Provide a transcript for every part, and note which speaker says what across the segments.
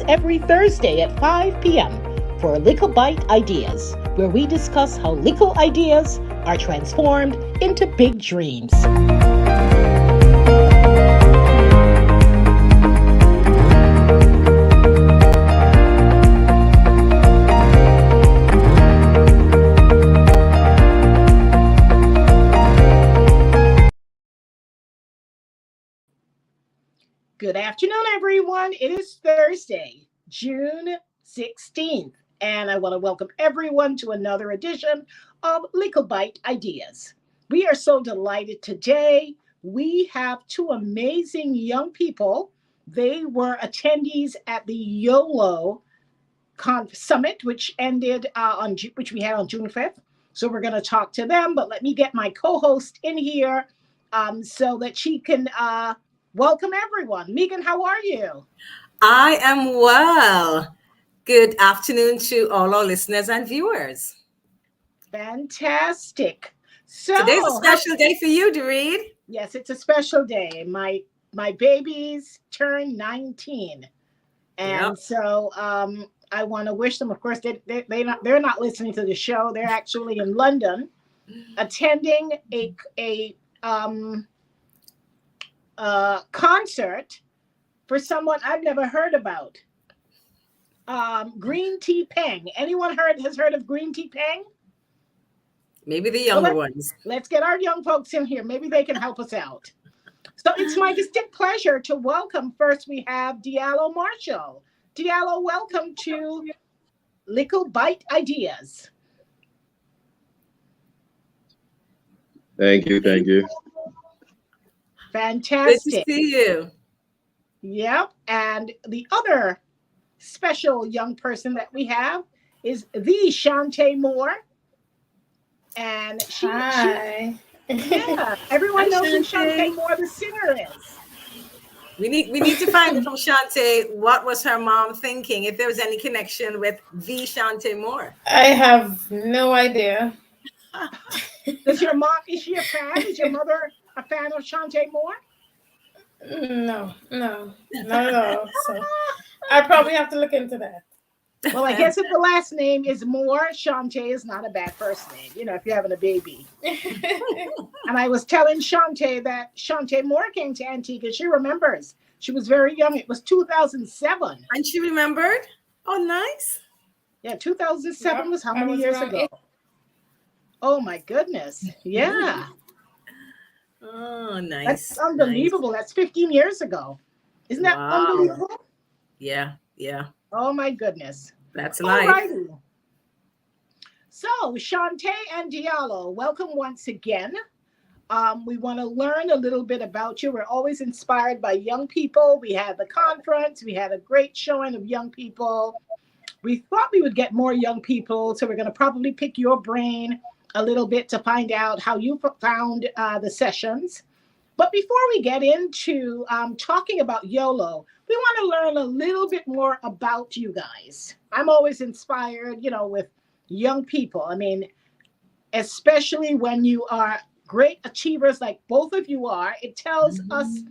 Speaker 1: us every Thursday at 5 p.m. for Likkle Byte Ideas, where we discuss how Likkle ideas are transformed into big dreams. Good afternoon, everyone. It is Thursday, June 16th, and I want to welcome everyone to another edition of Likkle Byte Ideas. We are so delighted today. We have two amazing young people. They were attendees at the YOLO Summit, which ended which we had on June 5th. So we're going to talk to them, but let me get my co-host in here so that she can welcome everyone. Megan, how are you?
Speaker 2: I am well. Good afternoon to all our listeners and viewers.
Speaker 1: Fantastic. So
Speaker 2: today's a special day for you, Doreed.
Speaker 1: Yes, it's a special day. My babies turn 19, and so I want to wish them. Of course, they're not listening to the show. They're actually in London, attending a concert for someone I've never heard about. Green Tea Peng. Anyone has heard of Green Tea Peng?
Speaker 2: Maybe the younger ones.
Speaker 1: Let's get our young folks in here. Maybe they can help us out. So it's my distinct pleasure to welcome. First, we have Diallo Marshall. Diallo, welcome to Likkle Byte Ideas.
Speaker 3: Thank you.
Speaker 1: Fantastic.
Speaker 2: Good to see you.
Speaker 1: Yep. And the other special young person that we have is the Shantae Moore. And
Speaker 4: Hi.
Speaker 1: Everyone knows who Shantae Moore, the singer, is.
Speaker 2: We need to find from Shantae what was her mom thinking, if there was any connection with the Shantae Moore.
Speaker 4: I have no idea.
Speaker 1: Is she a fan? Is your mother a fan of Shantae Moore?
Speaker 4: No, not at all. So I probably have to look into that.
Speaker 1: Well, I guess if the last name is Moore, Shantae is not a bad first name, if you're having a baby. And I was telling Shantae that Shantae Moore came to Antigua. She remembers. She was very young. It was 2007.
Speaker 2: And she remembered? Oh, nice.
Speaker 1: Yeah, 2007 was how many years ago? Oh, my goodness. Yeah.
Speaker 2: Oh, nice.
Speaker 1: That's unbelievable. Nice. That's 15 years ago. Isn't that unbelievable?
Speaker 2: Yeah.
Speaker 1: Oh, my goodness.
Speaker 2: That's nice.
Speaker 1: Alrighty. So, Shantae and Diallo, welcome once again. We want to learn a little bit about you. We're always inspired by young people. We had the conference. We had a great showing of young people. We thought we would get more young people, so we're going to probably pick your brain a little bit to find out how you found the sessions. But before we get into talking about YOLO, we want to learn a little bit more about you guys. I'm always inspired, with young people. I mean, especially when you are great achievers like both of you are, it tells us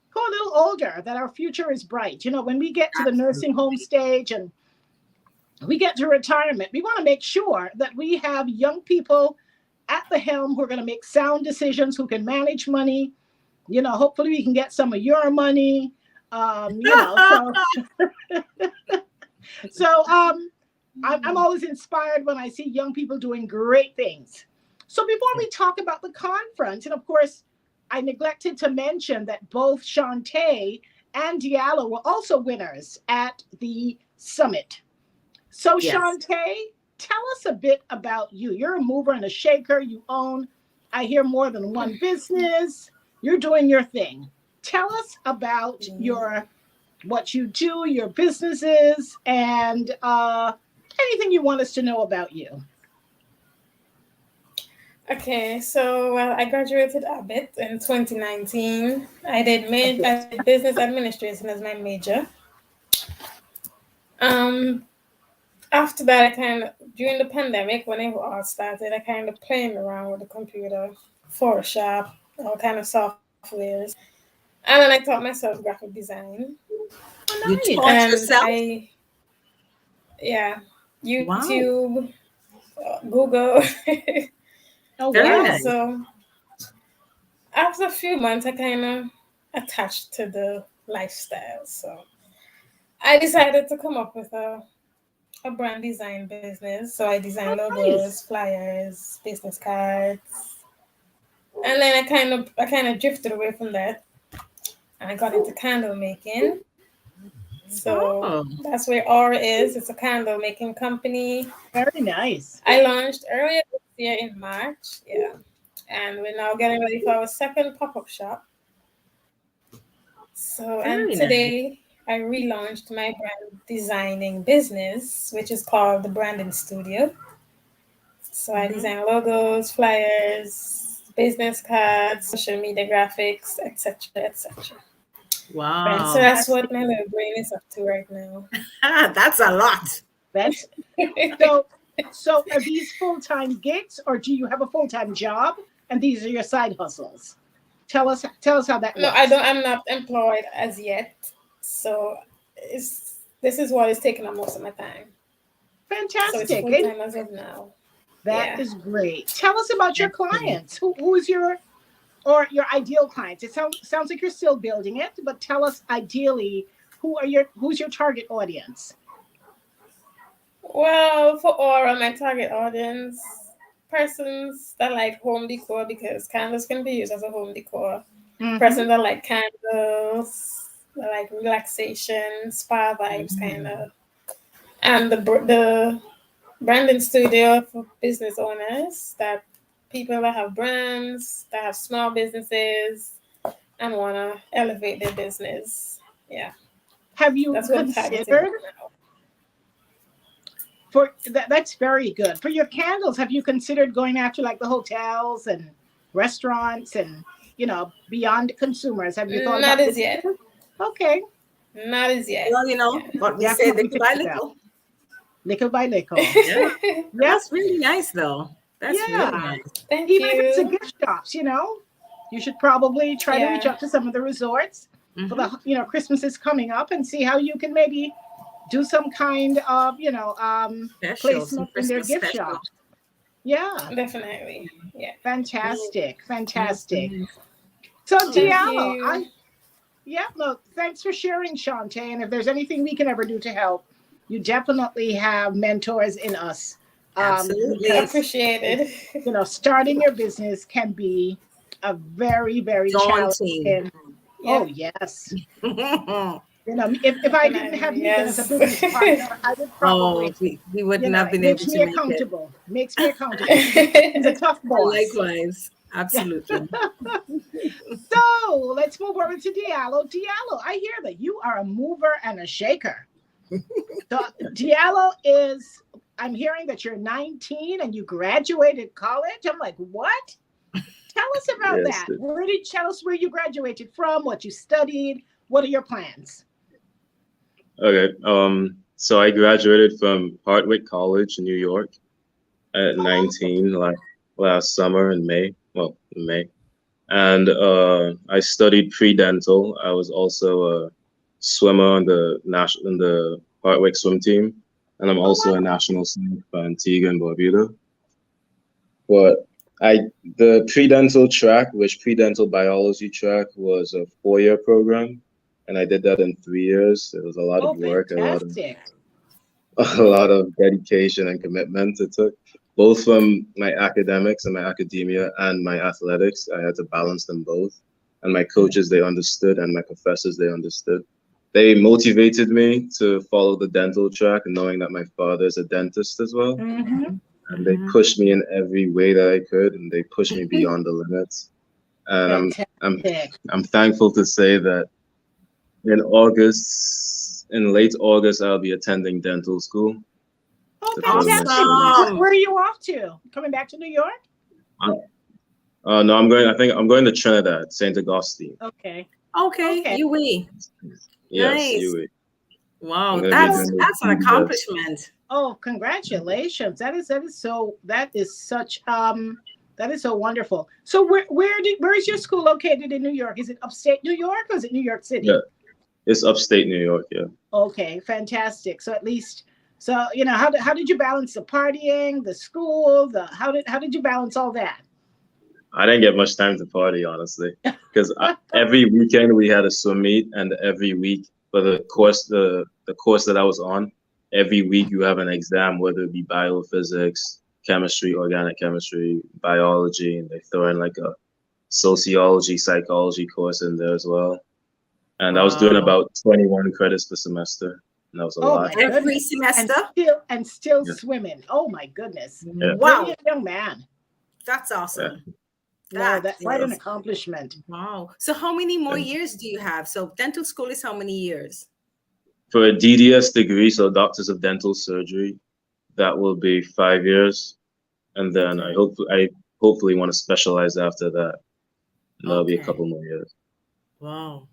Speaker 1: who are a little older that our future is bright. When we get to the nursing home stage and we get to retirement, we want to make sure that we have young people at the helm who are going to make sound decisions, who can manage money. Hopefully we can get some of your money. So I'm always inspired when I see young people doing great things. So before we talk about the conference, and of course, I neglected to mention that both Shantae and Diallo were also winners at the summit. So yes. Shantae, tell us a bit about you. You're a mover and a shaker. You own, I hear, more than one business. You're doing your thing. Tell us about what you do, your businesses, and anything you want us to know about you.
Speaker 4: Okay, so I graduated Abbott in 2019. I did business administration as my major. After that, during the pandemic, when it all started, I kind of playing around with the computer, Photoshop, all kind of softwares. And then I taught myself graphic design.
Speaker 1: Oh,
Speaker 2: You
Speaker 1: nice.
Speaker 2: taught
Speaker 4: And
Speaker 2: yourself?
Speaker 4: YouTube, Google.
Speaker 1: Oh,
Speaker 2: Very
Speaker 1: wow.
Speaker 4: Yeah,
Speaker 2: nice.
Speaker 4: so after a few months, I kind of attached to the lifestyle. So I decided to come up with a brand design business. So I design
Speaker 1: Oh,
Speaker 4: logos,
Speaker 1: nice.
Speaker 4: flyers, business cards, and then I kind of drifted away from that, and I got into candle making. So
Speaker 2: Oh,
Speaker 4: that's where Aura is. It's a candle making company.
Speaker 1: Very nice.
Speaker 4: I launched earlier this year in March. Yeah. And we're now getting ready for our second pop-up shop. So, and
Speaker 2: very nice.
Speaker 4: today I relaunched my brand designing business, which is called the Branding Studio. So I design logos, flyers, business cards, social media graphics, etc., etc. So
Speaker 2: Wow.
Speaker 4: that's what my little brain is up to right now.
Speaker 2: That's a lot.
Speaker 1: That's so are these full-time gigs or do you have a full-time job and these are your side hustles? Tell us how that
Speaker 4: No,
Speaker 1: works.
Speaker 4: I don't. I'm not employed as yet. So this is what is taking up most of my time. So it's
Speaker 1: Fantastic.
Speaker 4: full time as of now.
Speaker 1: That
Speaker 4: Yeah.
Speaker 1: is great. Tell us about your clients. Who is your or your ideal clients? It sounds like you're still building it, but tell us ideally who's your target audience?
Speaker 4: Well, for Aura, my target audience, persons that like home decor because candles can be used as a home decor.
Speaker 1: Mm-hmm.
Speaker 4: Persons that like candles, that like relaxation, spa vibes, kind of. And the branding studio for business owners, that people that have brands, that have small businesses, and want to elevate their business. Yeah,
Speaker 1: Have you
Speaker 4: that's what I'm targeting
Speaker 1: considered
Speaker 4: now.
Speaker 1: for that's very good. For your candles, have you considered going after like the hotels and restaurants and beyond consumers? Have you thought
Speaker 4: Not
Speaker 1: about
Speaker 4: as
Speaker 1: doing
Speaker 4: yet.
Speaker 1: that? Okay,
Speaker 4: Not as yet.
Speaker 2: Well,
Speaker 4: Yeah.
Speaker 2: what we say,
Speaker 1: definitely
Speaker 2: little
Speaker 1: think
Speaker 2: by
Speaker 1: about
Speaker 2: little.
Speaker 1: Likkle by Likkle.
Speaker 2: Yeah.
Speaker 1: Yep.
Speaker 2: That's really nice, though. That's really
Speaker 1: Yeah.
Speaker 2: nice.
Speaker 4: Thank
Speaker 1: Even if it's a
Speaker 4: you.
Speaker 1: gift shops, you should probably try to reach
Speaker 4: Yeah,
Speaker 1: out to some of the resorts for
Speaker 2: Mhm.
Speaker 1: the Christmas is coming up and see how you can maybe do some kind of
Speaker 2: Special, some
Speaker 1: placement in their
Speaker 2: Christmas
Speaker 1: gift
Speaker 2: special.
Speaker 1: shops. Yeah,
Speaker 4: definitely. Yeah.
Speaker 1: fantastic, fantastic.
Speaker 2: Mhm.
Speaker 1: So
Speaker 4: Thank
Speaker 1: Diallo,
Speaker 4: you.
Speaker 1: no, thanks for sharing, Shantae. And if there's anything we can ever do to help, you definitely have mentors in us.
Speaker 2: Absolutely.
Speaker 1: Because
Speaker 4: Appreciated.
Speaker 1: starting your business can be a very, very
Speaker 2: Daunting.
Speaker 1: challenging.
Speaker 4: Yeah,
Speaker 1: Oh yes.
Speaker 2: Oh,
Speaker 1: If I didn't have
Speaker 4: definitely.
Speaker 1: Megan as a
Speaker 4: Yes.
Speaker 1: business partner, I would probably,
Speaker 2: we wouldn't have
Speaker 1: it
Speaker 2: been
Speaker 1: makes
Speaker 2: able
Speaker 1: me
Speaker 2: to make it.
Speaker 1: accountable. Makes me accountable. He's a tough boss.
Speaker 2: Likewise. Absolutely.
Speaker 1: So let's move over to Diallo. Diallo, I hear that you are a mover and a shaker. So Diallo I'm hearing that you're 19 and you graduated college. I'm like, what? Tell us about
Speaker 3: Yes.
Speaker 1: that. Tell us where you graduated from, what you studied, what are your plans?
Speaker 3: Okay. So I graduated from Hartwick College in New York at 19, like last summer in May. Well, in May. And I studied pre-dental. I was also a swimmer on the Hartwick swim team, and I'm
Speaker 1: Oh,
Speaker 3: also
Speaker 1: wow.
Speaker 3: a national swimmer for Antigua and Barbuda. But the pre-dental track, which pre-dental biology track, was a 4-year program, and I did that in 3 years. It was a lot of
Speaker 1: Oh,
Speaker 3: work,
Speaker 1: fantastic.
Speaker 3: a lot of dedication and commitment it took, both from my academics and my academia and my athletics. I had to balance them both. And my coaches, they understood, and my professors, they understood. They motivated me to follow the dental track, knowing that my father is a dentist as well.
Speaker 1: Mm-hmm.
Speaker 3: And they pushed me in every way that I could, and they pushed me beyond the limits. And
Speaker 1: Fantastic.
Speaker 3: I'm thankful to say that in late August, I'll be attending dental school
Speaker 1: Oh,
Speaker 3: to further my
Speaker 1: fantastic.
Speaker 3: studies.
Speaker 2: Awesome.
Speaker 1: Where are you off to? Coming back to New York?
Speaker 3: No, I'm going to Trinidad, St. Augustine.
Speaker 1: Okay.
Speaker 2: Okay,
Speaker 1: Okay.
Speaker 2: UWE.
Speaker 3: Yes,
Speaker 2: Nice.
Speaker 3: you.
Speaker 2: Wow,
Speaker 3: I'm gonna be
Speaker 2: that's
Speaker 3: doing
Speaker 2: an
Speaker 3: the-
Speaker 2: accomplishment.
Speaker 1: Oh, congratulations. That is so wonderful. So where is your school located in New York? Is it upstate New York or is it New York City?
Speaker 3: Yeah, It's upstate New York, yeah.
Speaker 1: Okay, fantastic. So at least, so you know, how did you balance the partying, the school, how did you balance all that?
Speaker 3: I didn't get much time to party, honestly, because every weekend we had a swim meet, and every week for the course that I was on, every week you have an exam, whether it be biophysics, chemistry, organic chemistry, biology, and they throw in like a sociology, psychology course in there as well. And I was doing
Speaker 2: Wow.
Speaker 3: about 21 credits per semester, and that was a
Speaker 1: Oh
Speaker 3: lot.
Speaker 1: my
Speaker 2: Every
Speaker 1: goodness.
Speaker 2: semester?
Speaker 1: And still
Speaker 3: Yeah.
Speaker 1: swimming. Oh my goodness.
Speaker 3: Yeah.
Speaker 2: Wow.
Speaker 1: Brilliant young man.
Speaker 2: That's awesome.
Speaker 1: Wow, that's quite an
Speaker 2: is-
Speaker 1: accomplishment.
Speaker 2: Wow. So how many more
Speaker 3: Yeah.
Speaker 2: years do you have? So dental school is how many years?
Speaker 3: For a DDS degree, so Doctors of Dental Surgery, that will be 5 years, and then I hopefully want to specialize after that. And that'll be a
Speaker 2: Okay.
Speaker 3: couple more years.
Speaker 2: Wow.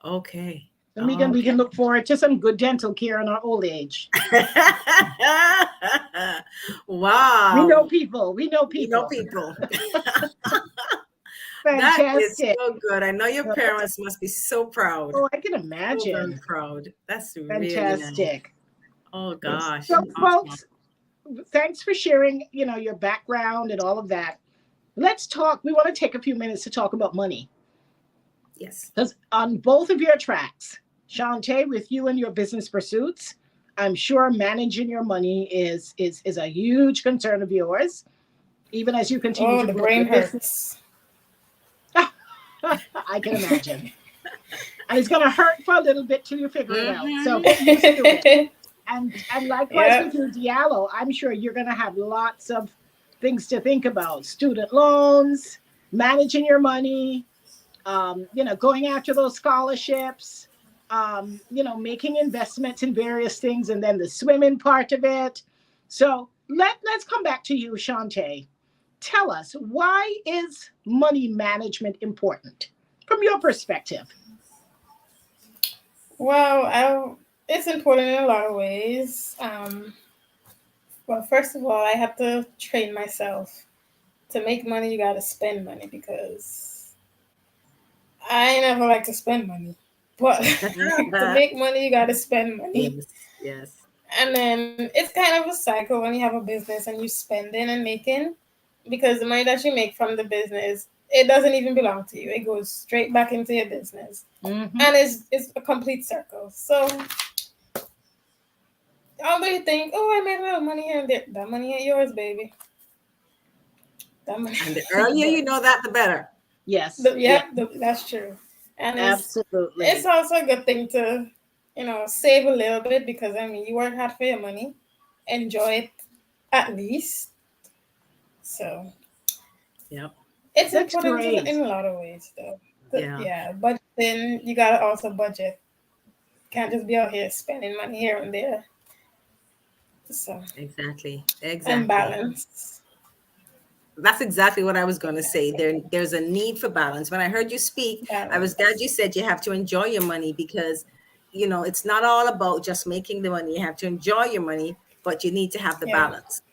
Speaker 2: Okay.
Speaker 1: And we can look forward to some good dental care in our old age.
Speaker 2: Wow.
Speaker 1: We know people.
Speaker 2: We know people. That is
Speaker 1: Fantastic.
Speaker 2: so good. I know your parents must be so proud.
Speaker 1: Oh, I can
Speaker 2: So very
Speaker 1: imagine.
Speaker 2: proud. That's really nice.
Speaker 1: Fantastic.
Speaker 2: Oh gosh.
Speaker 1: So,
Speaker 2: Awesome.
Speaker 1: folks, thanks for sharing, you know, your background and all of that. Let's talk. We want to take a few minutes to talk about money.
Speaker 2: Yes.
Speaker 1: Because on both of your tracks, Shantae, with you and your business pursuits, I'm sure managing your money is a huge concern of yours, even as you continue to
Speaker 4: the
Speaker 1: grow
Speaker 4: brain
Speaker 1: your business.
Speaker 4: hurts.
Speaker 1: I can imagine. And it's going to hurt for a little bit till you figure it out. So
Speaker 2: Mhm.
Speaker 1: get used to it. And likewise
Speaker 4: Yeah.
Speaker 1: with you, Diallo, I'm sure you're going to have lots of things to think about. Student loans, managing your money, you know, going after those scholarships, you know, making investments in various things, and then the swimming part of it. So let's come back to you, Shantae. Tell us, why is money management important from your perspective?
Speaker 4: Well, it's important in a lot of ways. Well, first of all, I have to train myself. To make money, you got to spend money, because I never like to spend money. But to make money, you got to spend money.
Speaker 2: Yes. Yes.
Speaker 4: And then it's kind of a cycle when you have a business and you spending and making, because the money that you make from the business, it doesn't even belong to you. It goes straight back into your business.
Speaker 1: Mm-hmm.
Speaker 4: And it's a complete circle. So although you think, oh, I made a little money here and there, that money ain't yours, baby. That money.
Speaker 2: And the earlier you know that, the better.
Speaker 1: Yes.
Speaker 4: That's true. And
Speaker 1: Absolutely.
Speaker 4: it's also a good thing to, you know, save a little bit, because I mean, you work hard for your money, enjoy it at least. So
Speaker 2: Yep.
Speaker 4: it's
Speaker 1: That's
Speaker 4: important
Speaker 1: great.
Speaker 4: in a lot of ways, though.
Speaker 2: Yeah.
Speaker 4: But then you gotta also budget. Can't just be out here spending money here and there. So
Speaker 2: Exactly.
Speaker 4: and balance.
Speaker 2: That's exactly what I was going to say. There's a need for balance. When I heard you speak, I was glad you said you have to enjoy your money, because, you know, it's not all about just making the money. You have to enjoy your money, but you need to have the balance.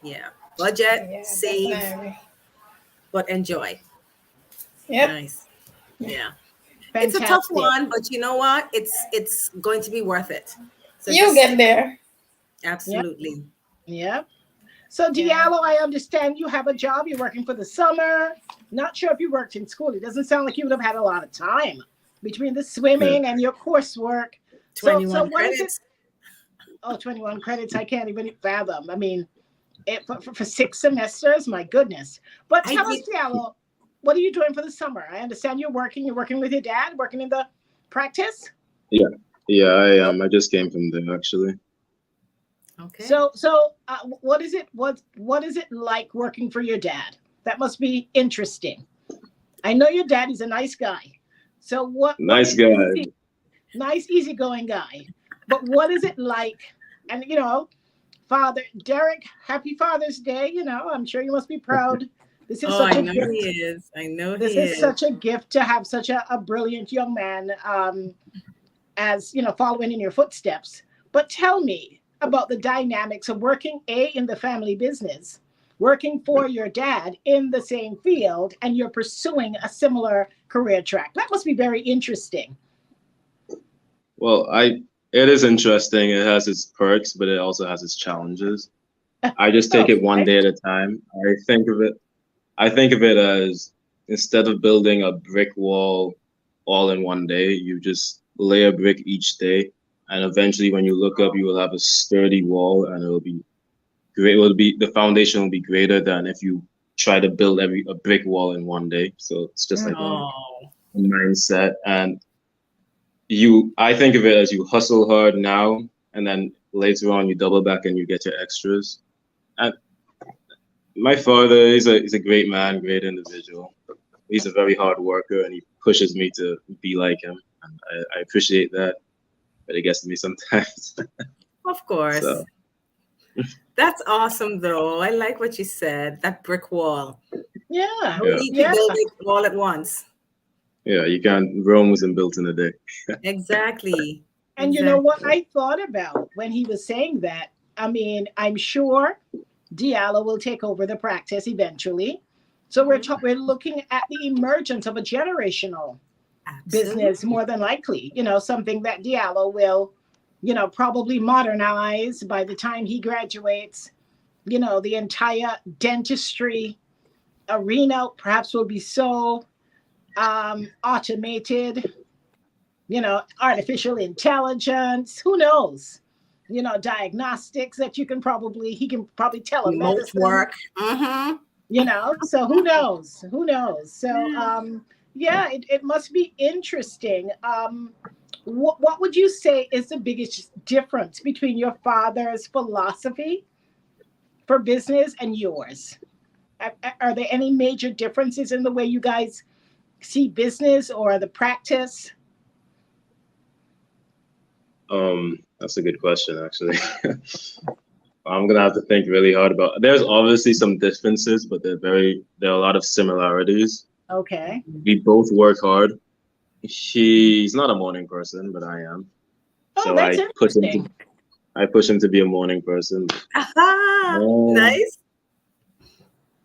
Speaker 2: Yeah. Budget, save,
Speaker 4: definitely.
Speaker 2: but enjoy.
Speaker 4: Yep.
Speaker 2: Nice. Yeah.
Speaker 1: Fantastic.
Speaker 2: It's a tough one, but you know what? It's going to be worth it. So
Speaker 4: You'll get there.
Speaker 2: Absolutely.
Speaker 1: Yep. So Diallo, I understand you have a job. You're working for the summer. Not sure if you worked in school. It doesn't sound like you would have had a lot of time between the swimming and your coursework.
Speaker 2: 21
Speaker 1: what is
Speaker 2: credits.
Speaker 1: it? Oh, 21 credits. I can't even fathom. I mean, for 6 semesters, my goodness. But tell us, Diallo, what are you doing for the summer? I understand you're working with your dad, working in the practice?
Speaker 3: Yeah, I am. I just came from there, actually.
Speaker 2: Okay.
Speaker 1: So what is it like working for your dad? That must be interesting. I know your dad is a nice guy. So
Speaker 3: Nice guy.
Speaker 1: Nice, easygoing guy. But what is it like? And you know, Father Derek, happy Father's Day. You know, I'm sure you must be proud. This is such a gift.
Speaker 2: He is. I know
Speaker 1: this
Speaker 2: he
Speaker 1: is such a gift to have such a brilliant young man, as you know, following in your footsteps. But tell me about the dynamics of working in the family business, working for your dad in the same field, and you're pursuing a similar career track. That must be very interesting.
Speaker 3: Well, it is interesting. It has its perks, but it also has its challenges. I just take it one
Speaker 1: Okay.
Speaker 3: day at a time. I think of it as instead of building a brick wall all in one day, you just lay a brick each day, and eventually when you look up, you will have a sturdy wall, and it'll be great. The foundation will be greater than if you try to build a brick wall in one day. So it's just like
Speaker 1: Mhm.
Speaker 3: a mindset, and I think of it as you hustle hard now, and then later on you double back and you get your extras. And my father, he's a great man, great individual. He's a very hard worker, and he pushes me to be like him. And I appreciate that, but it gets to me sometimes.
Speaker 2: Of course.
Speaker 3: So
Speaker 2: That's awesome, though. I like what you said. That brick wall.
Speaker 1: Yeah.
Speaker 2: No
Speaker 3: yeah,
Speaker 2: need to
Speaker 1: Yeah.
Speaker 2: build it all at once.
Speaker 3: yeah, you can't. Rome wasn't built in a day.
Speaker 2: Exactly.
Speaker 1: And you know what
Speaker 2: Exactly.
Speaker 1: I thought about when he was saying that? I mean, I'm sure Diallo will take over the practice eventually. So we're looking at the emergence of a generational business
Speaker 2: Absolutely.
Speaker 1: more than likely, something that Diallo will, probably modernize by the time he graduates. The entire dentistry arena perhaps will be so automated, artificial intelligence, who knows? Diagnostics that he can probably
Speaker 2: Remote
Speaker 1: telemedicine,
Speaker 2: work. Mm-hmm.
Speaker 1: so who knows? So yeah, it must be interesting. What would you say is the biggest difference between your father's philosophy for business and yours? Are there any major differences in the way you guys see business or the practice?
Speaker 3: That's a good question, actually. I'm gonna have to think really hard about. There's obviously some differences, but there are a lot of similarities.
Speaker 1: Okay.
Speaker 3: We both work hard. He's not a morning person, but I am.
Speaker 1: Oh,
Speaker 3: So
Speaker 1: that's interesting.
Speaker 3: I push him to be a morning person.
Speaker 2: Aha!
Speaker 3: Um,
Speaker 2: Nice.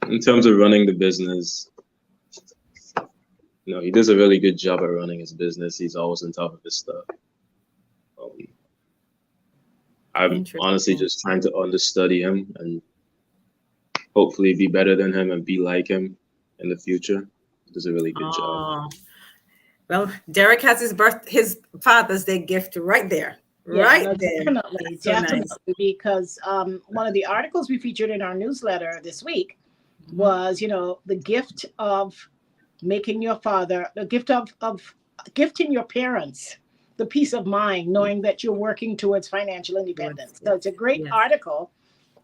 Speaker 3: in terms of running the business, he does a really good job at running his business. He's always on top of his stuff. Um, I'm honestly
Speaker 2: Interesting.
Speaker 3: just trying to understudy him and hopefully be better than him and be like him in the future. He does a really good job.
Speaker 2: Oh, well, Derek has his Father's Day gift right there.
Speaker 1: Yeah,
Speaker 2: Right
Speaker 1: no,
Speaker 2: there.
Speaker 1: definitely,
Speaker 2: That's so nice.
Speaker 1: definitely, because one of the articles we featured in our newsletter this week
Speaker 2: Mhm.
Speaker 1: was, the gift of making your father, the gift of gifting your parents the peace of mind, knowing that you're working towards financial independence. So
Speaker 2: Yes.
Speaker 1: it's a great
Speaker 2: Yes.
Speaker 1: article.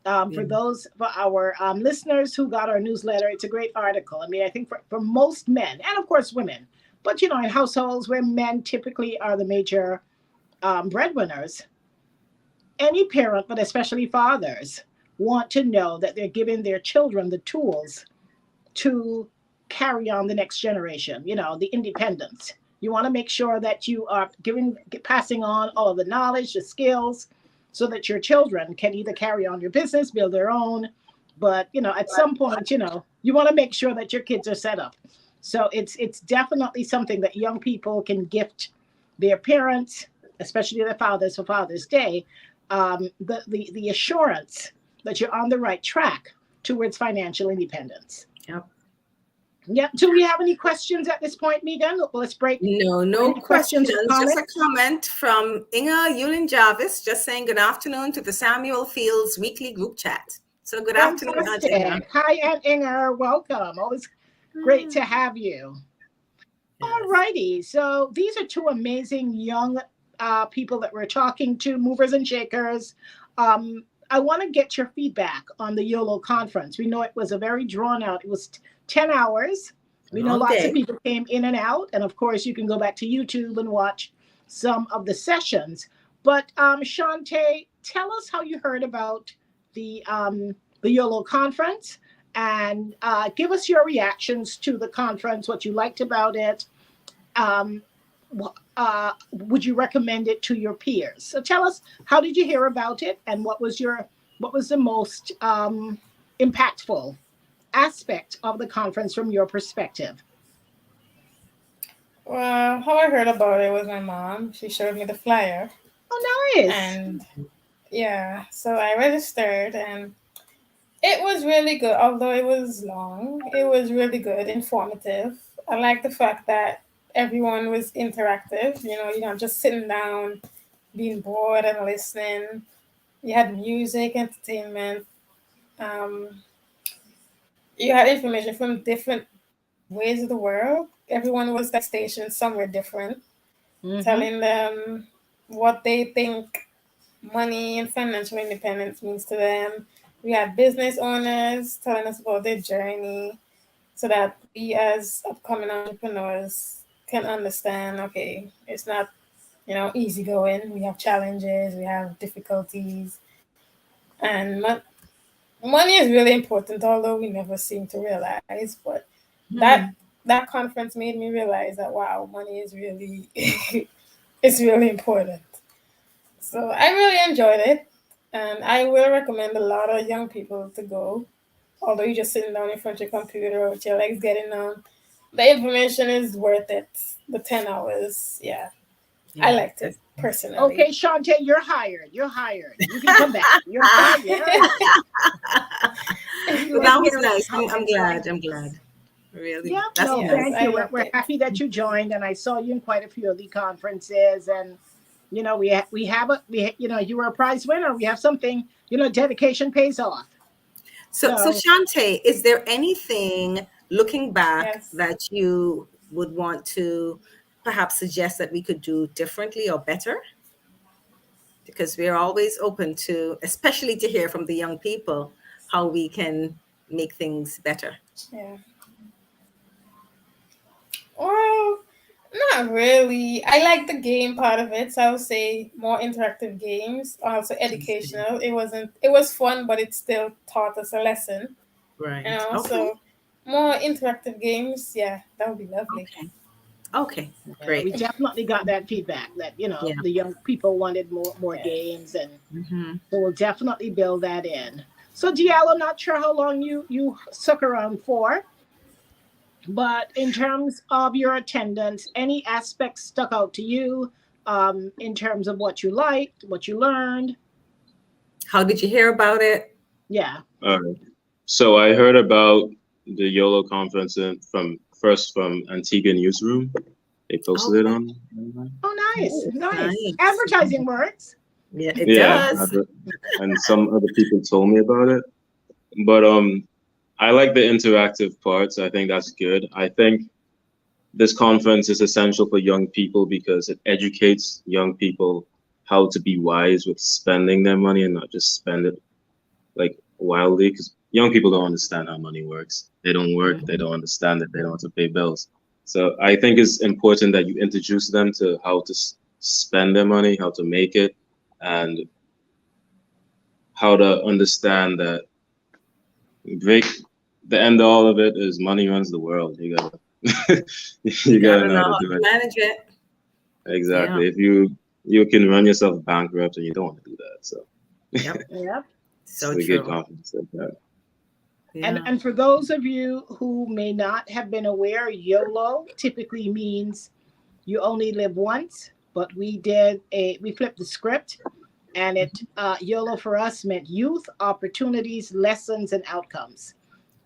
Speaker 2: Yeah.
Speaker 1: For our listeners who got our newsletter, it's a great article. I mean, I think for most men, and of course women, but in households where men typically are the major breadwinners, any parent, but especially fathers, want to know that they're giving their children the tools to carry on the next generation, the independence. You want to make sure that you are passing on all of the knowledge, the skills, so that your children can either carry on your business, build their own. But, at some point, you want to make sure that your kids are set up. So it's definitely something that young people can gift their parents, especially their fathers for Father's Day, the assurance that you're on the right track towards financial independence.
Speaker 2: Yep.
Speaker 1: Yeah. Do we have any questions at this point, Megan? Let's break.
Speaker 2: No
Speaker 1: Any questions or
Speaker 2: questions. Just a
Speaker 1: comments?
Speaker 2: comment from Inga Yulin Jarvis, just saying good afternoon to the Samuel Fields weekly group chat. So good afternoon, Aunt Inga.
Speaker 1: Fantastic. Hi, Aunt Inger. Welcome. Always great to have you. All
Speaker 2: Yes.
Speaker 1: righty. So these are two amazing young people that we're talking to, movers and shakers. I want to get your feedback on the YOLO conference. We know it was a very drawn out. It was 10 hours. We know
Speaker 2: Long
Speaker 1: lots of
Speaker 2: day.
Speaker 1: people came in and out. And of course, you can go back to YouTube and watch some of the sessions. But Shantae, tell us how you heard about the YOLO conference and give us your reactions to the conference, what you liked about it. Um, would you recommend it to your peers? So tell us, how did you hear about it, and what was the most impactful aspect of the conference from your perspective?
Speaker 4: Well, how I heard about it was my mom. She showed me the flyer,
Speaker 1: Oh, nice.
Speaker 4: and yeah, so I registered, and it was really good. Although it was long, it was really good, informative. I like the fact that everyone was interactive. You're not just sitting down, being bored and listening. You had music, entertainment. Um, you had information from different ways of the world. Everyone was like stationed somewhere different,
Speaker 1: Mhm.
Speaker 4: telling them what they think money and financial independence means to them. We had business owners telling us about their journey so that we as upcoming entrepreneurs can understand, okay, it's not, easy going. We have challenges, we have difficulties, and money is really important, although we never seem to realize. But that
Speaker 2: Hmm.
Speaker 4: that conference made me realize that wow, money is really it's really important. So I really enjoyed it, and I will recommend a lot of young people to go. Although you're just sitting down in front of your computer with your legs getting on, the information is worth it. The 10 hours, yeah, I
Speaker 2: Yeah.
Speaker 4: liked it
Speaker 1: Okay,
Speaker 4: personally.
Speaker 1: Shantae, you're hired. You're hired. You can come back. You're hired. You
Speaker 2: But
Speaker 1: will
Speaker 2: that
Speaker 1: be
Speaker 2: was
Speaker 1: here
Speaker 2: nice.
Speaker 1: again.
Speaker 2: I'm glad. I'm glad. Really,
Speaker 1: Yeah,
Speaker 2: that's
Speaker 1: no,
Speaker 4: Yes,
Speaker 2: nice.
Speaker 1: thank
Speaker 4: I
Speaker 1: you.
Speaker 4: loved
Speaker 1: We're
Speaker 4: it.
Speaker 1: happy that you joined, and I saw you in quite a few of the conferences. And we have you were a prize winner. We have something. Dedication pays off.
Speaker 2: So
Speaker 1: So
Speaker 2: Shante, is there anything looking back
Speaker 4: Yes.
Speaker 2: that you would want to perhaps suggest that we could do differently or better? Because we're always open to, especially to hear from the young people, how we can make things better.
Speaker 4: Yeah. Well, not really. I like the game part of it, so I would say more interactive games, also
Speaker 2: Okay.
Speaker 4: educational. It was fun, but it still taught us a lesson.
Speaker 2: Right. Okay.
Speaker 4: So more interactive games, yeah, that would be lovely.
Speaker 2: Okay. Okay.
Speaker 1: yeah, we
Speaker 2: Great.
Speaker 1: definitely got that feedback that
Speaker 2: Yeah.
Speaker 1: the young people wanted more
Speaker 4: Yeah.
Speaker 1: games, and
Speaker 2: Hmm.
Speaker 1: so we'll definitely build that in. So Diallo, not sure how long you stuck around for, but in terms of your attendance, any aspects stuck out to you in terms of what you liked, what you learned?
Speaker 2: How did you hear about it?
Speaker 1: Yeah.
Speaker 3: All right. So I heard about the YOLO conference from Antigua Newsroom. They posted it
Speaker 2: Okay.
Speaker 3: on.
Speaker 1: Oh, nice,
Speaker 2: Oh,
Speaker 1: nice.
Speaker 2: nice.
Speaker 1: Advertising works.
Speaker 2: Yeah, it
Speaker 3: Yeah,
Speaker 2: does.
Speaker 3: and some other people told me about it. But I like the interactive parts. I think that's good. I think this conference is essential for young people because it educates young people how to be wise with spending their money and not just spend it like wildly. Because young people don't understand how money works. They don't work. They
Speaker 2: Mhm.
Speaker 3: don't understand it. They don't have to pay bills. So I think it's important that you introduce them to how to spend their money, how to make it, and how to understand that break the end all of it is money runs the world. You gotta
Speaker 2: You
Speaker 3: you gotta
Speaker 2: gotta
Speaker 3: know
Speaker 2: know
Speaker 3: how to
Speaker 2: how
Speaker 3: do
Speaker 2: to
Speaker 3: it.
Speaker 2: manage it. Yeah.
Speaker 3: Exactly. If you can run yourself bankrupt and you don't want to do that. So
Speaker 2: Yep.
Speaker 1: Yep.
Speaker 3: it's
Speaker 2: So
Speaker 3: a good
Speaker 2: true.
Speaker 3: conference like that.
Speaker 2: Yeah.
Speaker 1: And for those of you who may not have been aware, YOLO typically means you only live once, but we flipped the script, and it YOLO for us meant youth, opportunities, lessons, and outcomes.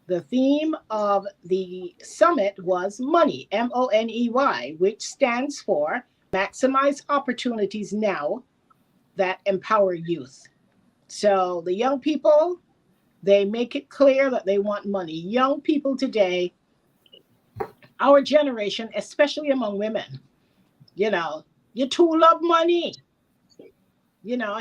Speaker 1: The theme of the summit was money, MONEY, which stands for maximize opportunities now that empower youth. So the young people, they make it clear that they want money. Young people today, our generation, especially among women, you know, you too love money.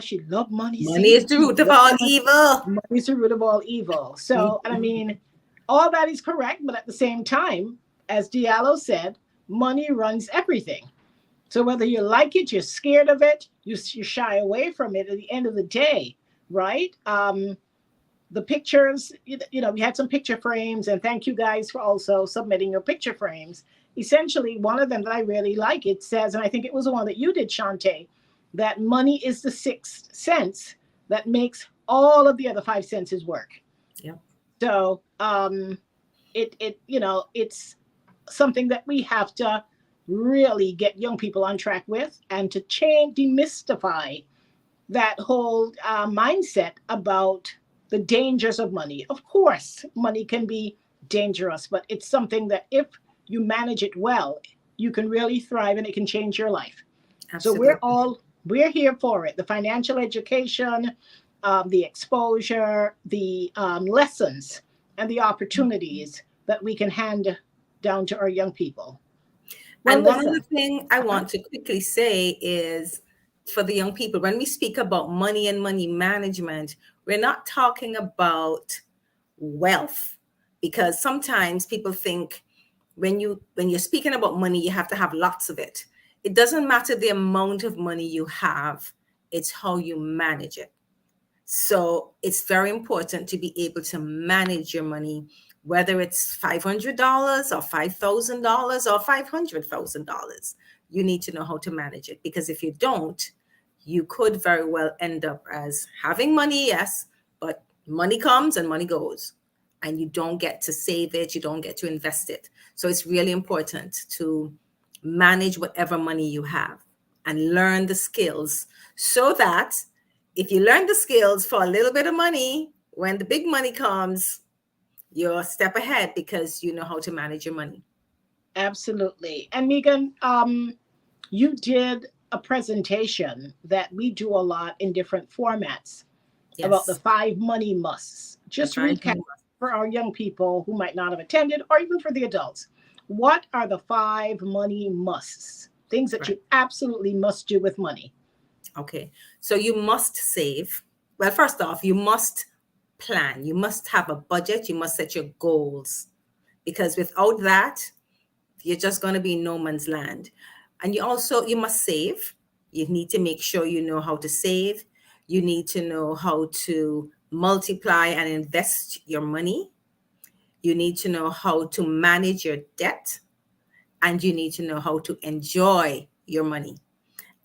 Speaker 1: She love money.
Speaker 2: Money
Speaker 1: See,
Speaker 2: is the
Speaker 1: she
Speaker 2: root of
Speaker 1: love
Speaker 2: all
Speaker 1: money.
Speaker 2: evil.
Speaker 1: Money is the root of all evil. So, and I
Speaker 2: Mhm.
Speaker 1: mean, all that is correct, but at the same time, as Diallo said, money runs everything. So whether you like it, you're scared of it, you shy away from it. At the end of the day, right? The pictures, we had some picture frames, and thank you guys for also submitting your picture frames. Essentially, one of them that I really like, it says, and I think it was the one that you did, Shantae, that money is the sixth sense that makes all of the other five senses work.
Speaker 2: Yep.
Speaker 1: So it's something that we have to really get young people on track with, and to demystify that whole mindset about the dangers of money. Of course, money can be dangerous, but it's something that if you manage it well, you can really thrive and it can change your life.
Speaker 2: Absolutely.
Speaker 1: So we're here for it. The financial education, the exposure, the lessons, and the opportunities that we can hand down to our young people.
Speaker 2: Well, and one other thing I want to quickly say is for the young people, when we speak about money and money management, we're not talking about wealth, because sometimes people think when you're speaking about money, you have to have lots of it. It doesn't matter the amount of money you have, it's how you manage it. So it's very important to be able to manage your money, whether it's $500 or $5,000 or $500,000. You need to know how to manage it, because if you don't, you could very well end up as having money, yes, but money comes and money goes, and you don't get to save it, you don't get to invest it. So it's really important to manage whatever money you have and learn the skills, so that if you learn the skills for a little bit of money, when the big money comes, you're a step ahead because you know how to manage your money.
Speaker 1: Absolutely. And Megan, you did a presentation that we do a lot in different formats, yes, about the 5 money musts. Just recap for our young people who might not have attended, or even for the adults. What are the 5 money musts? Things that you absolutely must do with money.
Speaker 2: Okay, so you must save. Well, first off, you must plan. You must have a budget. You must set your goals, because without that, you're just going to be in no man's land. And you must save. You need to make sure you know how to save. You need to know how to multiply and invest your money. You need to know how to manage your debt. And you need to know how to enjoy your money.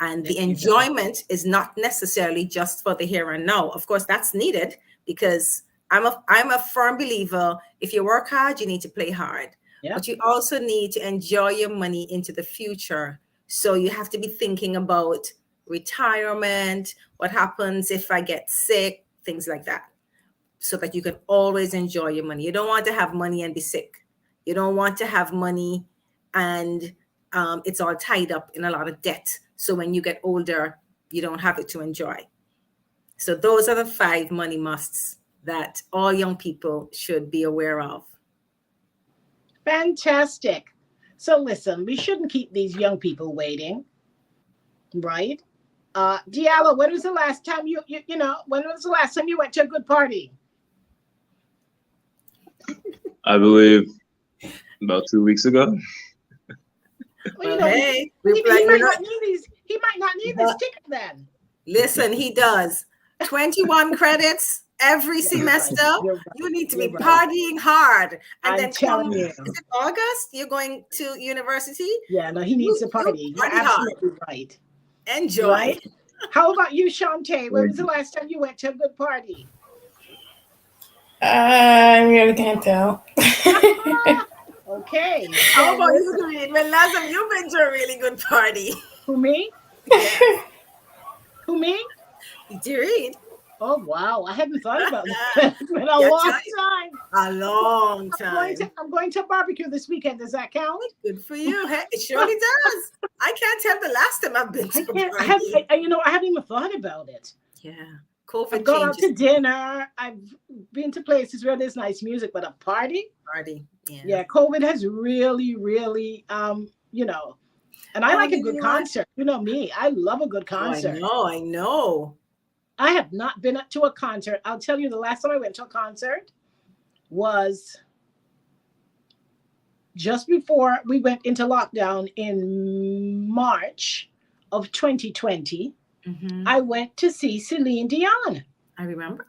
Speaker 2: And the enjoyment is not necessarily just for the here and now. Of course, that's needed, because I'm a firm believer, if you work hard, you need to play hard. Yeah. But you also need to enjoy your money into the future. So you have to be thinking about retirement, what happens if I get sick, things like that, so that you can always enjoy your money. You don't want to have money and be sick. You don't want to have money and it's all tied up in a lot of debt. So when you get older, you don't have it to enjoy. So those are the 5 money musts that all young people should be aware of.
Speaker 1: Fantastic. So listen, we shouldn't keep these young people waiting, right? Diallo, when was the last time you went to a good party?
Speaker 3: I believe about 2 weeks ago.
Speaker 1: Well, hey, he might not need this ticket then.
Speaker 2: Listen, he does. 21 credits every semester. Right. You need to be partying hard. And then come, is it August? You're going to university?
Speaker 1: Yeah, no, he needs to party. You're absolutely right.
Speaker 2: Enjoy.
Speaker 1: Right? How about you, Shantae? When was the last time you went to a good party?
Speaker 4: I really can't tell.
Speaker 1: Okay.
Speaker 2: How about you, Doreen? When last time you've been to a really good party?
Speaker 1: Who, me? Yes. Who, me?
Speaker 2: Doreen.
Speaker 1: Oh, wow. I hadn't thought about that. It's been a long time.
Speaker 2: A long time.
Speaker 1: I'm going to a barbecue this weekend. Does that count?
Speaker 2: Good for you. Hey, it surely does. I can't tell the last time I've been to a party.
Speaker 1: I haven't even thought about it.
Speaker 2: Yeah. COVID
Speaker 1: I've gone out to dinner. I've been to places where there's nice music, but a party? Yeah, COVID has really, really, and I like a good concert. You know me. I love a good concert.
Speaker 2: I know.
Speaker 1: I have not been to a concert. I'll tell you, the last time I went to a concert was just before we went into lockdown in March of 2020. Mm-hmm. I went to see Celine Dion.
Speaker 2: I remember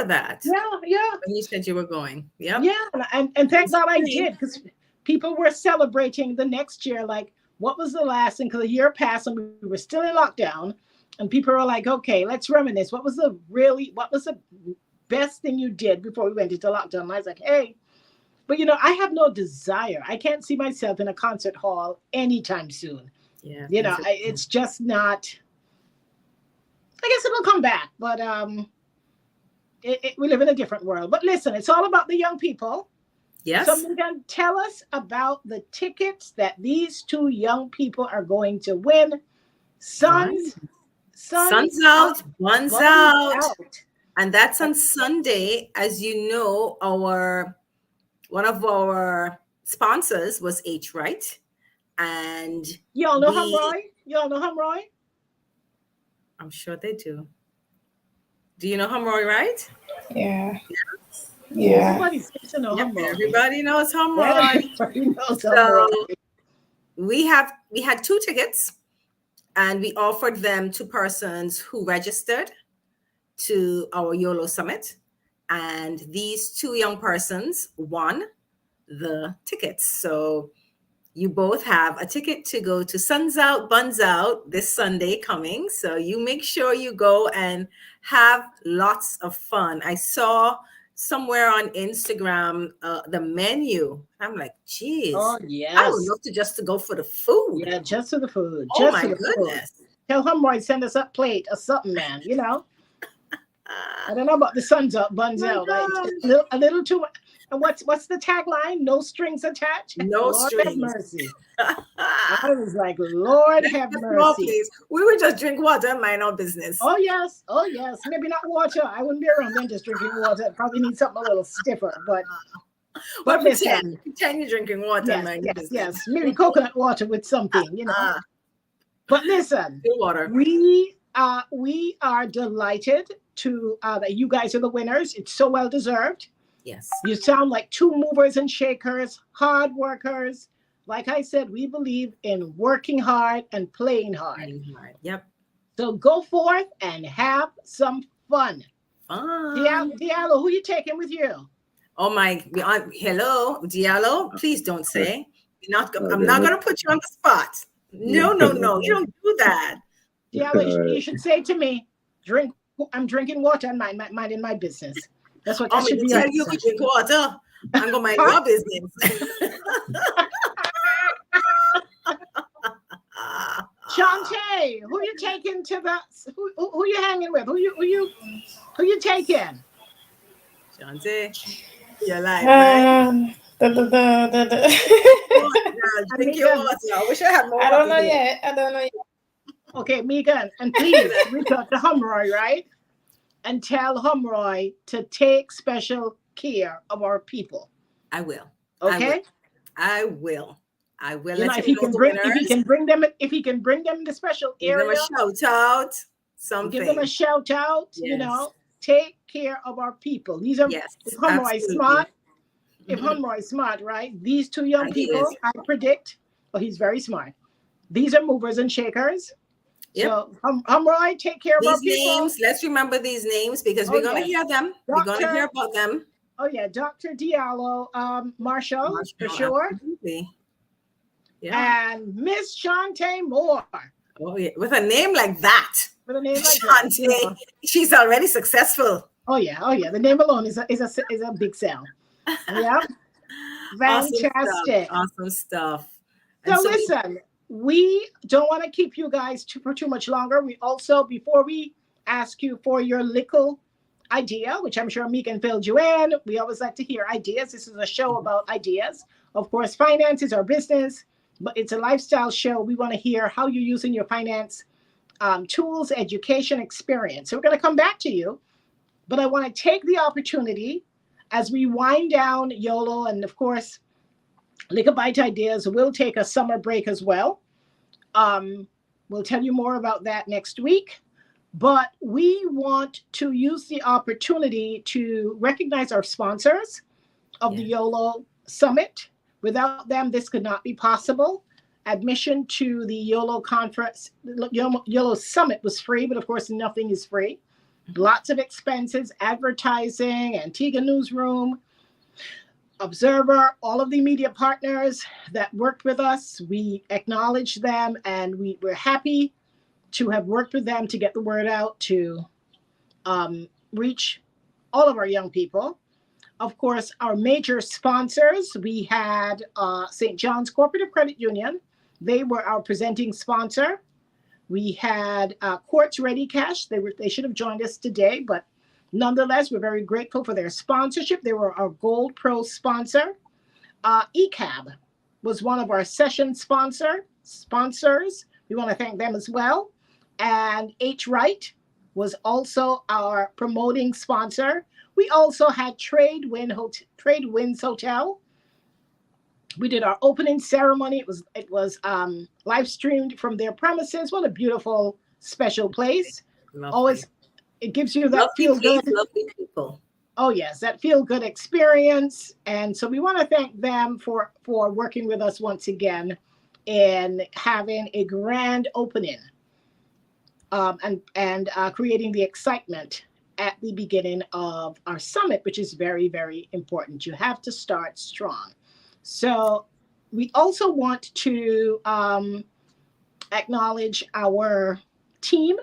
Speaker 2: that.
Speaker 1: Yeah.
Speaker 2: When you said you were going. Yep.
Speaker 1: Yeah. And thank God I did, because people were celebrating the next year. Like, what was the last thing? Because a year passed and we were still in lockdown. And people were like, okay, let's reminisce. What was the best thing you did before we went into lockdown? And I was like, hey, But I have no desire. I can't see myself in a concert hall anytime soon.
Speaker 2: Yeah.
Speaker 1: It's just not. I guess it'll come back, but we live in a different world. But listen, it's all about the young people.
Speaker 2: Yes.
Speaker 1: So Megan, tell us about the tickets that these two young people are going to win. Sun's
Speaker 2: out, buns out.
Speaker 1: out.
Speaker 2: And that's on Sunday. As you know, one of our sponsors was H. Wright. And
Speaker 1: y'all know Humroy? Y'all know Humroy?
Speaker 2: I'm sure they do. Do you know Humroy, right?
Speaker 4: Yeah.
Speaker 1: Everybody seems to know
Speaker 2: Humroy.
Speaker 1: Everybody
Speaker 2: knows Humroy. So we had 2 tickets, and we offered them to persons who registered to our YOLO Summit. And these 2 young persons won the tickets. So you both have a ticket to go to Suns Out, Buns Out this Sunday coming. So you make sure you go and have lots of fun. I saw somewhere on Instagram the menu. I'm like, geez.
Speaker 1: Oh, yes.
Speaker 2: I would love to go for the food.
Speaker 1: Yeah, just for the food.
Speaker 2: Oh, my goodness.
Speaker 1: Food. Tell Humroy, send us a plate or something, man. I don't know about the Suns Out, Buns Out. A little too much. And what's the tagline? No strings attached.
Speaker 2: No
Speaker 1: Lord
Speaker 2: strings.
Speaker 1: Have mercy. I was like, Lord have mercy.
Speaker 2: Please. We would just drink water and mind our business.
Speaker 1: Oh yes. Maybe not water. I wouldn't be around then just drinking water. I'd probably need something a little stiffer. But
Speaker 2: pretend you're drinking water and mind your business.
Speaker 1: Yes. Maybe coconut water with something, But listen,
Speaker 2: water.
Speaker 1: We are delighted to that you guys are the winners. It's so well deserved.
Speaker 2: Yes.
Speaker 1: You sound like 2 movers and shakers, hard workers. Like I said, we believe in working hard and playing hard.
Speaker 2: Yep.
Speaker 1: So go forth and have some fun. Diallo, who you taking with you?
Speaker 2: Oh my, hello, Diallo. Please don't say. I'm not going to put you on the spot. No. You don't do that.
Speaker 1: Diallo, you should say to me, I'm drinking water and minding my business. That's what that should be.
Speaker 2: You could drink water. I'm gonna mind your business.
Speaker 1: Shantae, who you taking to the? Who you hanging with? Who you taking?
Speaker 2: Shantae, you're lying. Drink your water. I wish I had more.
Speaker 4: I don't know yet.
Speaker 1: Okay, Megan, and please reach out to Humroy, right? And tell Humroy to take special care of our people.
Speaker 2: I will.
Speaker 1: Okay.
Speaker 2: I will.
Speaker 1: If he can bring them to special area.
Speaker 2: Give them a shout out. Something.
Speaker 1: Give them a shout out.
Speaker 2: Yes.
Speaker 1: Take care of our people. These are if Humroy smart. If
Speaker 2: Mm-hmm.
Speaker 1: Humroy smart, right? These 2 young people, I predict. Well, he's very smart. These are movers and shakers.
Speaker 2: Yep.
Speaker 1: So Humroy, take care of our people.
Speaker 2: These names, let's remember these names because we're going to hear them. We're going to hear about them.
Speaker 1: Oh, yeah. Dr. Diallo, Marshall, for sure.
Speaker 2: Absolutely. Yeah.
Speaker 1: And Miss Shantae Moore.
Speaker 2: Oh, yeah. With a name like that.
Speaker 1: With a name like
Speaker 2: Shantae,
Speaker 1: that.
Speaker 2: She's already successful.
Speaker 1: Oh, yeah. The name alone is a big sell. Yeah. Fantastic.
Speaker 2: Awesome stuff.
Speaker 1: So listen, we don't want to keep you guys for too much longer. We also, before we ask you for your Likkle idea, which I'm sure Megan filled you in, we always like to hear ideas. This is a show about ideas. Of course, finance is our business, but it's a lifestyle show. We want to hear how you're using your finance tools, education, experience. So we're going to come back to you, but I want to take the opportunity as we wind down YOLO, and of course, Likkle Byte Ideas will take a summer break as well. We'll tell you more about that next week. But we want to use the opportunity to recognize our sponsors of the YOLO Summit. Without them, this could not be possible. Admission to the YOLO conference, YOLO Summit was free, but of course, nothing is free. Lots of expenses, advertising, Antigua Newsroom, Observer, all of the media partners that worked with us. We acknowledge them, and we're happy to have worked with them to get the word out to reach all of our young people. Of course, our major sponsors, we had St. John's Cooperative Credit Union. They were our presenting sponsor. We had Quartz Ready Cash. They should have joined us today, but nonetheless, we're very grateful for their sponsorship. They were our Gold Pro sponsor. ECAB was one of our session sponsors. We want to thank them as well. And H. Wright was also our promoting sponsor. We also had Trade Winds Hotel. We did our opening ceremony. It was live streamed from their premises. What a beautiful, special place.
Speaker 2: Lovely.
Speaker 1: Always, it gives you that
Speaker 2: Lovely
Speaker 1: feel
Speaker 2: place,
Speaker 1: good.
Speaker 2: lovely people.
Speaker 1: Oh yes, that feel good experience. And so we want to thank them for working with us once again in having a grand opening and creating the excitement at the beginning of our summit, which is very, very important. You have to start strong. So we also want to acknowledge our team,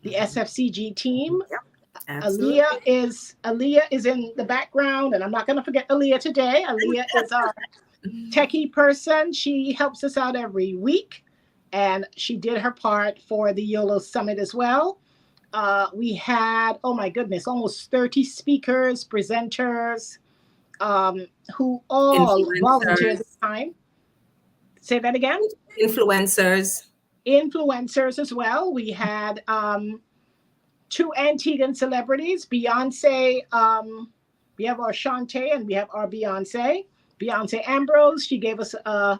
Speaker 1: the SFCG team.
Speaker 2: Yep, absolutely.
Speaker 1: Aaliyah is in the background, and I'm not going to forget Aaliyah today. Aaliyah is our techie person. She helps us out every week, and she did her part for the YOLO Summit as well. We had, oh my goodness, almost 30 speakers, presenters, who all volunteered this time. Say that again?
Speaker 2: Influencers
Speaker 1: As well. We had 2 Antiguan celebrities, Beyonce. We have our Shantae and we have our Beyonce. Beyonce Ambrose, she gave us,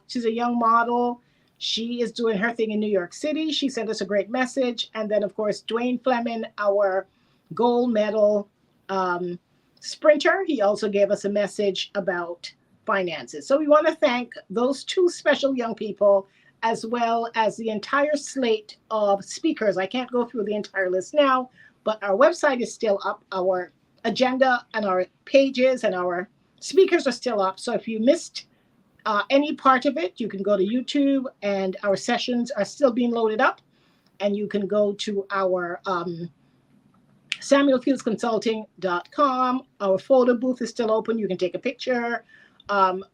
Speaker 1: she's a young model. She is doing her thing in New York City. She sent us a great message. And then, of course, Dwayne Fleming, our gold medal sprinter. He also gave us a message about finances. So we want to thank those 2 special young people, as well as the entire slate of speakers. I can't go through the entire list now, but our website is still up. Our agenda and our pages and our speakers are still up. So if you missed any part of it, you can go to YouTube, and our sessions are still being loaded up. And you can go to our SamuelFieldsConsulting.com. Our photo booth is still open. You can take a picture,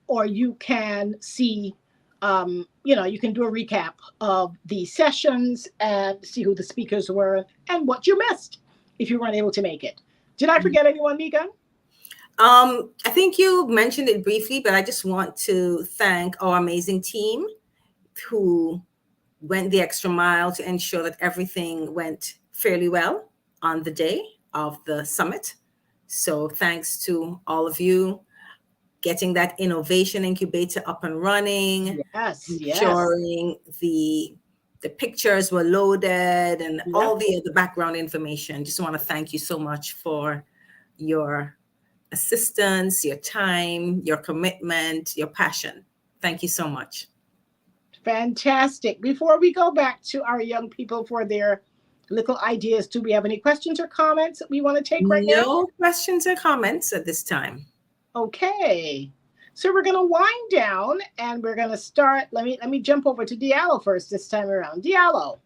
Speaker 1: or you can see, you can do a recap of the sessions and see who the speakers were and what you missed if you weren't able to make it. Did I forget anyone, Megan?
Speaker 2: I think you mentioned it briefly, but I just want to thank our amazing team who went the extra mile to ensure that everything went fairly well on the day of the summit. So thanks to all of you getting that innovation incubator up and running, ensuring the pictures were loaded and all the other background information. Just want to thank you so much for your assistance, your time, your commitment, your passion. Thank you so much.
Speaker 1: Fantastic. Before we go back to our young people for their Likkle ideas, do we have any questions or comments that we want to take right now?
Speaker 2: No questions or comments at this time. Okay.
Speaker 1: So we're going to wind down and we're going to start. Let me jump over to Diallo first this time around. Diallo,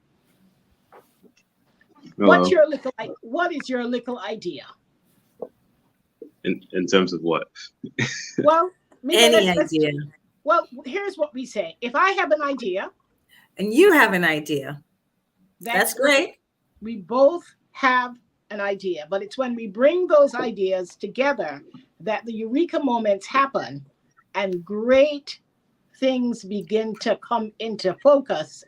Speaker 1: what is your Likkle idea?
Speaker 3: In terms of what?
Speaker 1: Well,
Speaker 2: any idea.
Speaker 1: Well, here's what we say. If I have an idea.
Speaker 2: And you have an idea. That's great.
Speaker 1: We both have an idea, but it's when we bring those ideas together that the eureka moments happen and great things begin to come into focus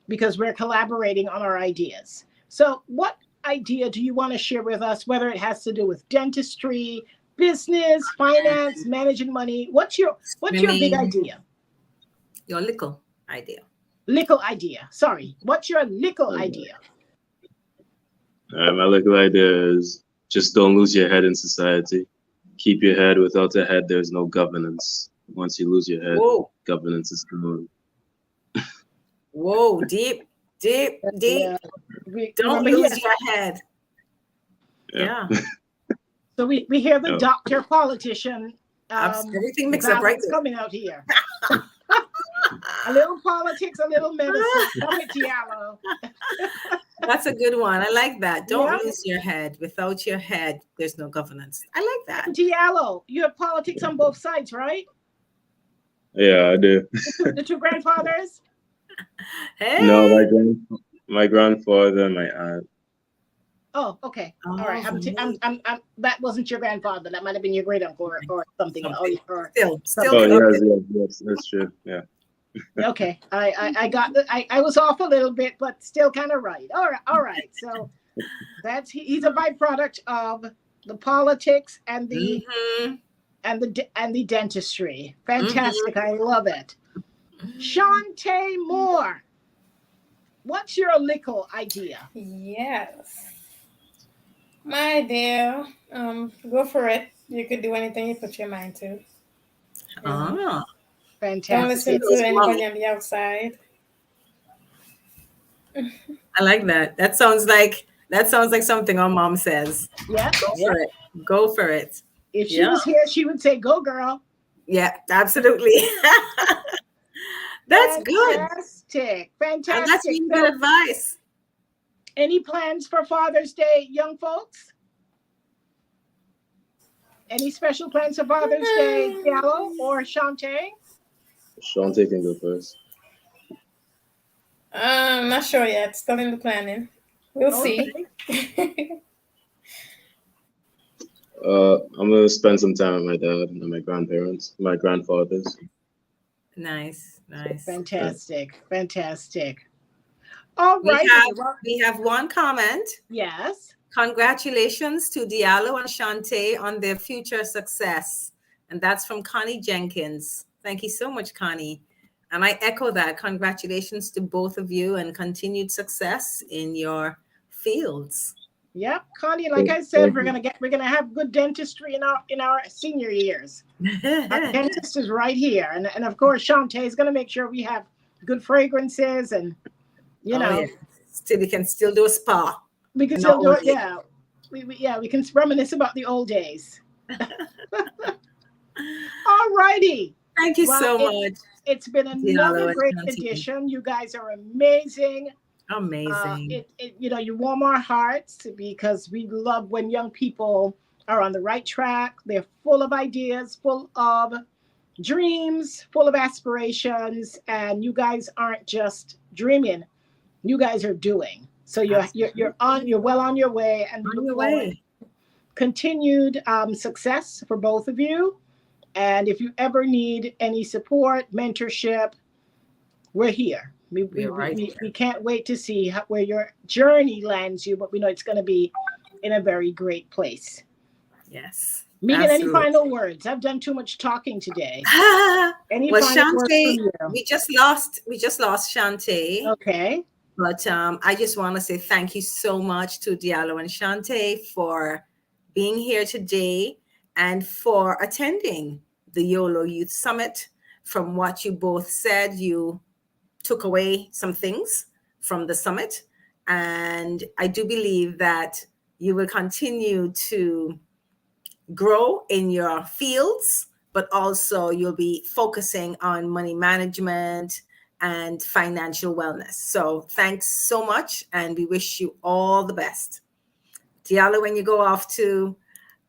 Speaker 1: because we're collaborating on our ideas. So what idea do you want to share with us, whether it has to do with dentistry, business, finance, managing money? What's your big idea?
Speaker 2: Your Likkle idea.
Speaker 1: Likkle idea. Sorry. What's your Likkle idea?
Speaker 3: My Likkle idea is just don't lose your head in society. Keep your head. Without a head, there's no governance. Once you lose your head, governance is gone.
Speaker 2: Whoa, deep.
Speaker 1: Yeah.
Speaker 2: Don't lose your head.
Speaker 3: Yeah.
Speaker 1: So we hear the doctor politician.
Speaker 2: Everything mixed up right there.
Speaker 1: Coming out here. A little politics, a little medicine. Come with Diallo.
Speaker 2: That's a good one. I like that. Don't
Speaker 1: Yeah.
Speaker 2: lose your head. Without your head, there's no governance. I like that.
Speaker 1: Diallo, you have politics on both sides, right?
Speaker 3: Yeah, I do.
Speaker 1: The two grandfathers.
Speaker 2: Hey.
Speaker 3: No, my grandfather and my aunt.
Speaker 1: Oh, okay. All right.
Speaker 2: Oh,
Speaker 1: That wasn't your grandfather. That might have been your great uncle or something.
Speaker 2: something.
Speaker 1: Or
Speaker 2: Still
Speaker 3: Oh,
Speaker 2: connected.
Speaker 3: yes, that's true. Yeah.
Speaker 1: okay. I got I was off a little bit, but still kind of right. All right. So he's a byproduct of the politics and the
Speaker 2: Mhm.
Speaker 1: and the dentistry. Fantastic. I love it. Shantae Moore, what's your Likkle idea?
Speaker 4: Yes. My dear, go for it. You could do anything you put your mind to.
Speaker 2: Ah,
Speaker 4: Don't
Speaker 1: Fantastic.
Speaker 4: listen to anybody on the outside.
Speaker 2: I like that. That sounds like something our mom says.
Speaker 1: Yeah.
Speaker 2: Go
Speaker 1: Yeah.
Speaker 2: for it. Go for it.
Speaker 1: If she
Speaker 2: Yeah.
Speaker 1: was here, she would say, "Go, girl."
Speaker 2: Yeah, absolutely. That's good.
Speaker 1: Fantastic.
Speaker 2: And that's
Speaker 1: Fantastic.
Speaker 2: really
Speaker 1: So,
Speaker 2: good advice.
Speaker 1: any plans for Father's Day, young folks? Any special plans for Father's Day, Gallo or Shantae?
Speaker 3: Shante can go first.
Speaker 4: I'm not sure yet. Still in the planning. We'll see.
Speaker 3: I'm gonna spend some time with my dad and my grandparents, my grandfathers.
Speaker 2: Nice.
Speaker 1: Fantastic. Fantastic. All
Speaker 2: We
Speaker 1: right.
Speaker 2: have one comment.
Speaker 1: Yes.
Speaker 2: Congratulations to Diallo and Shantae on their future success. And that's from Connie Jenkins. Thank you so much, Connie. And I echo that. Congratulations to both of you and continued success in your fields.
Speaker 1: Yep, Connie. Like I said, we're gonna have good dentistry in our senior years. Our dentist is right here, and of course, Shantae is gonna make sure we have good fragrances and
Speaker 2: Yeah. We can still do a spa.
Speaker 1: we can still do it. Yeah, we can reminisce about the old days. All righty.
Speaker 2: Thank you so much.
Speaker 1: It's been another great edition. You guys are amazing.
Speaker 2: Amazing.
Speaker 1: You warm our hearts because we love when young people are on the right track. They're full of ideas, full of dreams, full of aspirations, and you guys aren't just dreaming. You guys are doing. So you're well on your way, and we look forward to continued success for both of you. And if you ever need any support, mentorship, we're here. We can't wait to see where your journey lands you, but we know it's going to be in a very great place.
Speaker 2: Yes.
Speaker 1: Megan, any final words? I've done too much talking today. Any
Speaker 2: well,
Speaker 1: final words
Speaker 2: Shantae,
Speaker 1: from you?
Speaker 2: we just lost Shantae.
Speaker 1: Okay.
Speaker 2: But I just want to say thank you so much to Diallo and Shantae for being here today and for attending the YOLO Youth Summit. From what you both said, you took away some things from the summit. And I do believe that you will continue to grow in your fields, but also you'll be focusing on money management and financial wellness. So thanks so much. And we wish you all the best. Diallo, when you go off to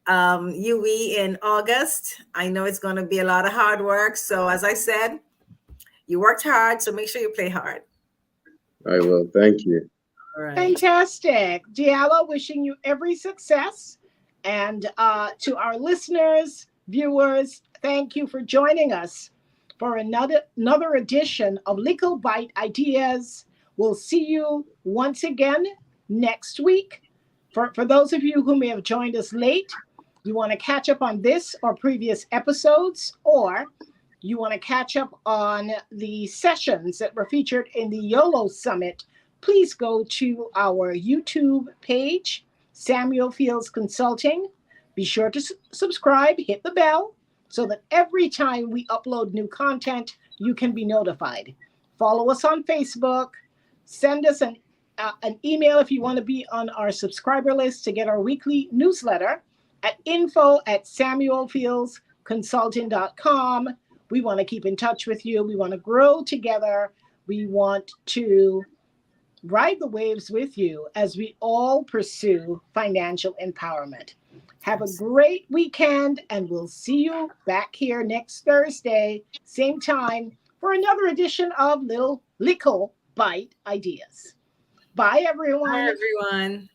Speaker 2: UE in August, I know it's going to be a lot of hard work. So as I said, you worked hard, so make sure you play hard.
Speaker 3: I will. Thank you.
Speaker 2: All right.
Speaker 1: Fantastic. Diallo, wishing you every success. And to our listeners, viewers, thank you for joining us for another edition of Likkle Byte Ideas. We'll see you once again next week. For those of you who may have joined us late, you want to catch up on this or previous episodes, or you want to catch up on the sessions that were featured in the YOLO Summit, please go to our YouTube page, Samuel Fields Consulting. Be sure to subscribe, hit the bell, so that every time we upload new content, you can be notified. Follow us on Facebook. Send us an email if you want to be on our subscriber list to get our weekly newsletter at info@samuelfieldsconsulting.com. We want to keep in touch with you. We want to grow together. We want to Ride the waves with you as we all pursue financial empowerment. Have a great weekend, and we'll see you back here next Thursday, same time, for another edition of Likkle Byte Ideas. Bye,
Speaker 2: Hi,
Speaker 1: everyone.
Speaker 2: everyone.